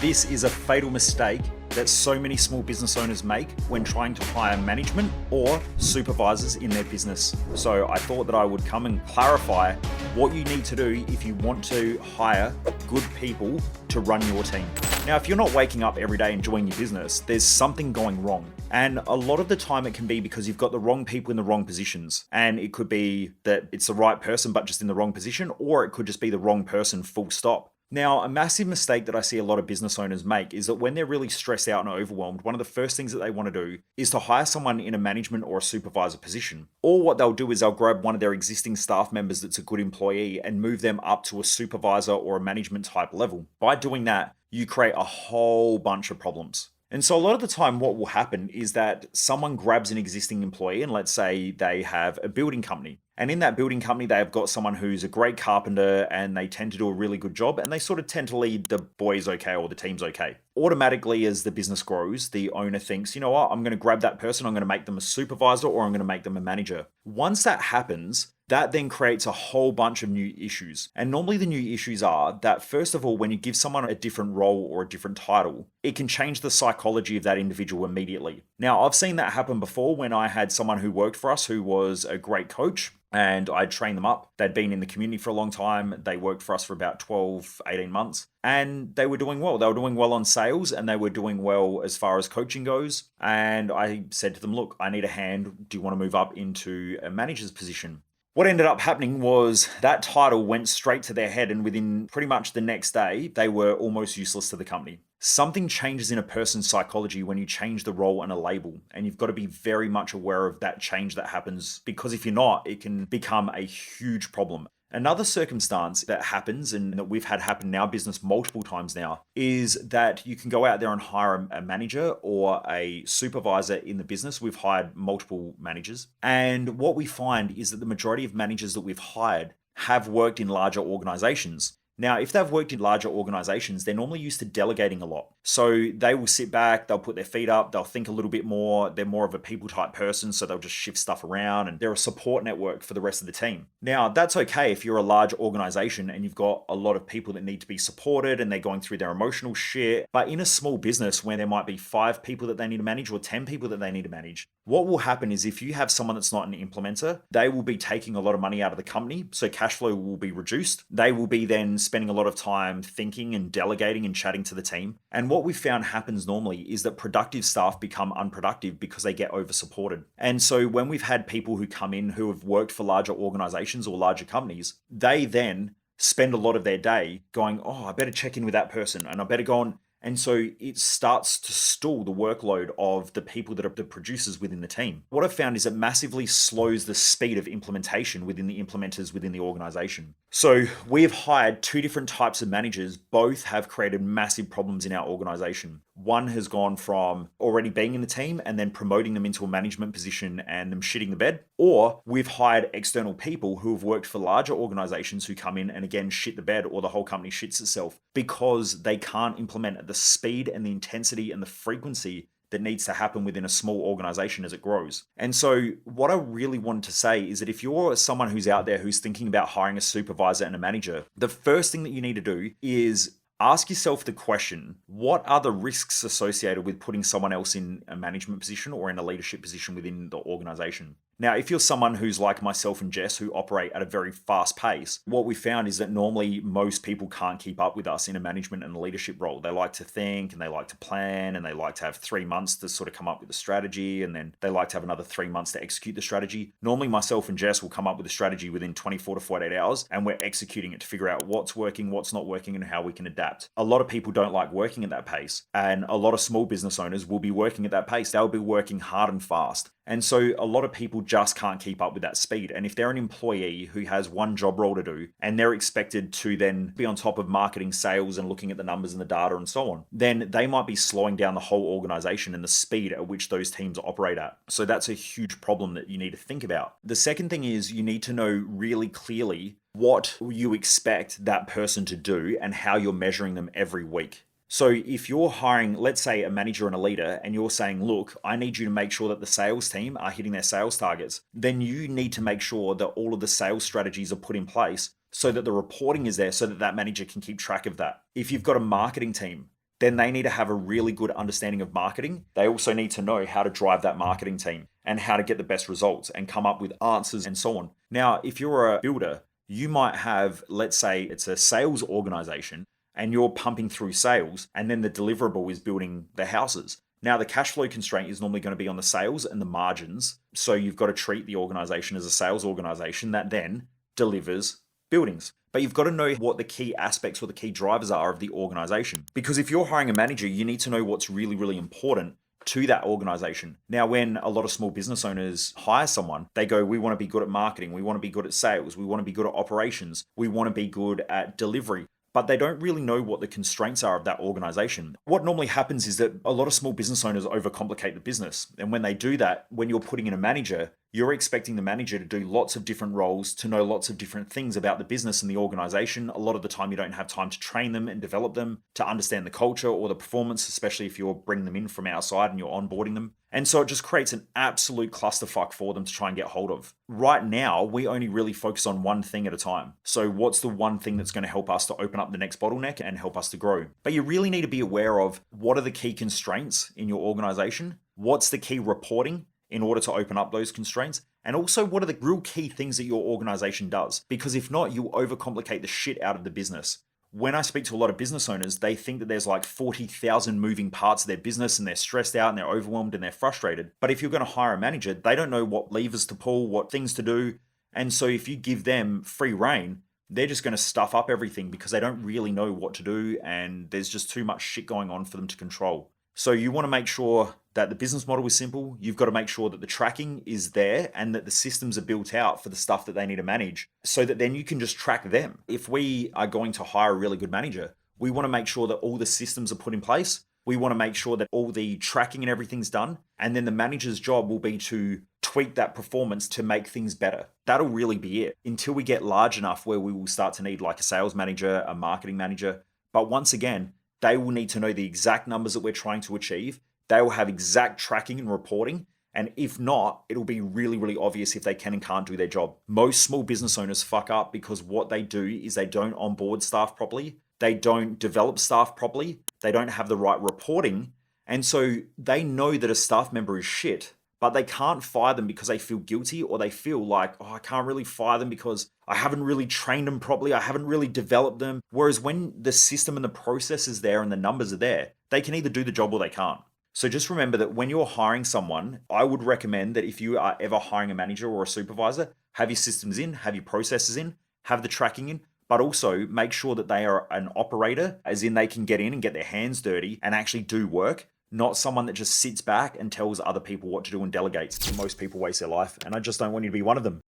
This is a fatal mistake that so many small business owners make when trying to hire management or supervisors in their business. So I thought that I would come and clarify what you need to do if you want to hire good people to run your team. Now, if you're not waking up every day enjoying your business, there's something going wrong. And a lot of the time it can be because you've got the wrong people in the wrong positions. And it could be that it's the right person, but just in the wrong position, or it could just be the wrong person, full stop. Now, a massive mistake that I see a lot of business owners make is that when they're really stressed out and overwhelmed, one of the first things that they want to do is to hire someone in a management or a supervisor position. Or what they'll do is they'll grab one of their existing staff members that's a good employee and move them up to a supervisor or a management type level. By doing that, you create a whole bunch of problems. And so a lot of the time what will happen is that someone grabs an existing employee and let's say they have a building company. And in that building company, they have got someone who's a great carpenter and they tend to do a really good job and they sort of tend to lead the boys okay or the team's okay. Automatically, as the business grows, the owner thinks, you know what, I'm going to grab that person, I'm going to make them a supervisor or I'm going to make them a manager. Once that happens, that then creates a whole bunch of new issues. And normally the new issues are that, first of all, when you give someone a different role or a different title, it can change the psychology of that individual immediately. Now, I've seen that happen before when I had someone who worked for us who was a great coach. And I'd trained them up. They'd been in the community for a long time. They worked for us for about 12, 18 months. And they were doing well. They were doing well on sales and they were doing well as far as coaching goes. And I said to them, look, I need a hand. Do you want to move up into a manager's position? What ended up happening was that title went straight to their head, and within pretty much the next day, they were almost useless to the company. Something changes in a person's psychology when you change the role and a label, and you've got to be very much aware of that change that happens, because if you're not, it can become a huge problem. Another circumstance that happens, and that we've had happen in our business multiple times now, is that you can go out there and hire a manager or a supervisor in the business. We've hired multiple managers. And what we find is that the majority of managers that we've hired have worked in larger organizations. Now, if they've worked in larger organizations, they're normally used to delegating a lot. So they will sit back, they'll put their feet up, they'll think a little bit more. They're more of a people type person, so they'll just shift stuff around and they're a support network for the rest of the team. Now, that's okay if you're a large organization and you've got a lot of people that need to be supported and they're going through their emotional shit. But in a small business where there might be 5 people that they need to manage or 10 people that they need to manage, what will happen is if you have someone that's not an implementer, they will be taking a lot of money out of the company. So cash flow will be reduced. They will be then spending a lot of time thinking and delegating and chatting to the team. And what we found happens normally is that productive staff become unproductive because they get over supported. And so when we've had people who come in who have worked for larger organizations or larger companies, they then spend a lot of their day going, oh, I better check in with that person and I better go on. And so it starts to stall the workload of the people that are the producers within the team. What I've found is it massively slows the speed of implementation within the implementers within the organization. So we've hired 2 different types of managers. Both have created massive problems in our organization. One has gone from already being in the team and then promoting them into a management position and them shitting the bed. Or we've hired external people who have worked for larger organizations who come in and again shit the bed, or the whole company shits itself because they can't implement at the speed and the intensity and the frequency that needs to happen within a small organization as it grows. And so what I really wanted to say is that if you're someone who's out there who's thinking about hiring a supervisor and a manager, the first thing that you need to do is ask yourself the question, what are the risks associated with putting someone else in a management position or in a leadership position within the organization? Now, if you're someone who's like myself and Jess, who operate at a very fast pace, what we found is that normally most people can't keep up with us in a management and a leadership role. They like to think and they like to plan and they like to have 3 months to sort of come up with a strategy, and then they like to have another 3 months to execute the strategy. Normally, myself and Jess will come up with a strategy within 24 to 48 hours and we're executing it to figure out what's working, what's not working, and how we can adapt. A lot of people don't like working at that pace, and a lot of small business owners will be working at that pace. They'll be working hard and fast. And so a lot of people just can't keep up with that speed. And if they're an employee who has one job role to do and they're expected to then be on top of marketing, sales, and looking at the numbers and the data and so on, then they might be slowing down the whole organization and the speed at which those teams operate at. So that's a huge problem that you need to think about. The second thing is you need to know really clearly what you expect that person to do and how you're measuring them every week. So if you're hiring, let's say, a manager and a leader, and you're saying, look, I need you to make sure that the sales team are hitting their sales targets, then you need to make sure that all of the sales strategies are put in place so that the reporting is there so that that manager can keep track of that. If you've got a marketing team, then they need to have a really good understanding of marketing. They also need to know how to drive that marketing team and how to get the best results and come up with answers and so on. Now, if you're a builder, you might have, let's say it's a sales organization and you're pumping through sales, and then the deliverable is building the houses. Now, the cash flow constraint is normally going to be on the sales and the margins. So you've got to treat the organization as a sales organization that then delivers buildings. But you've got to know what the key aspects or the key drivers are of the organization. Because if you're hiring a manager, you need to know what's really, really important to that organization. Now, when a lot of small business owners hire someone, they go, we want to be good at marketing, we want to be good at sales, we want to be good at operations, we want to be good at delivery. But they don't really know what the constraints are of that organization. What normally happens is that a lot of small business owners overcomplicate the business. And when they do that, when you're putting in a manager, you're expecting the manager to do lots of different roles, to know lots of different things about the business and the organization. A lot of the time, you don't have time to train them and develop them, to understand the culture or the performance, especially if you're bringing them in from outside and you're onboarding them. And so it just creates an absolute clusterfuck for them to try and get hold of. Right now, we only really focus on one thing at a time. So what's the one thing that's going to help us to open up the next bottleneck and help us to grow? But you really need to be aware of what are the key constraints in your organization? What's the key reporting in order to open up those constraints? And also, what are the real key things that your organization does? Because if not, you'll overcomplicate the shit out of the business. When I speak to a lot of business owners, they think that there's like 40,000 moving parts of their business and they're stressed out and they're overwhelmed and they're frustrated. But if you're going to hire a manager, they don't know what levers to pull, what things to do. And so if you give them free rein, they're just going to stuff up everything because they don't really know what to do and there's just too much shit going on for them to control. So you want to make sure that the business model is simple. You've got to make sure that the tracking is there and that the systems are built out for the stuff that they need to manage so that then you can just track them. If we are going to hire a really good manager, we want to make sure that all the systems are put in place. We want to make sure that all the tracking and everything's done. And then the manager's job will be to tweak that performance to make things better. That'll really be it until we get large enough where we will start to need like a sales manager, a marketing manager. But once again, they will need to know the exact numbers that we're trying to achieve. They will have exact tracking and reporting. And if not, it'll be really, really obvious if they can and can't do their job. Most small business owners fuck up because what they do is they don't onboard staff properly. They don't develop staff properly. They don't have the right reporting. And so they know that a staff member is shit, but they can't fire them because they feel guilty or they feel like, oh, I can't really fire them because I haven't really trained them properly. I haven't really developed them. Whereas when the system and the process is there and the numbers are there, they can either do the job or they can't. So just remember that when you're hiring someone, I would recommend that if you are ever hiring a manager or a supervisor, have your systems in, have your processes in, have the tracking in, but also make sure that they are an operator, as in they can get in and get their hands dirty and actually do work, not someone that just sits back and tells other people what to do and delegates. Most people waste their life, and I just don't want you to be one of them.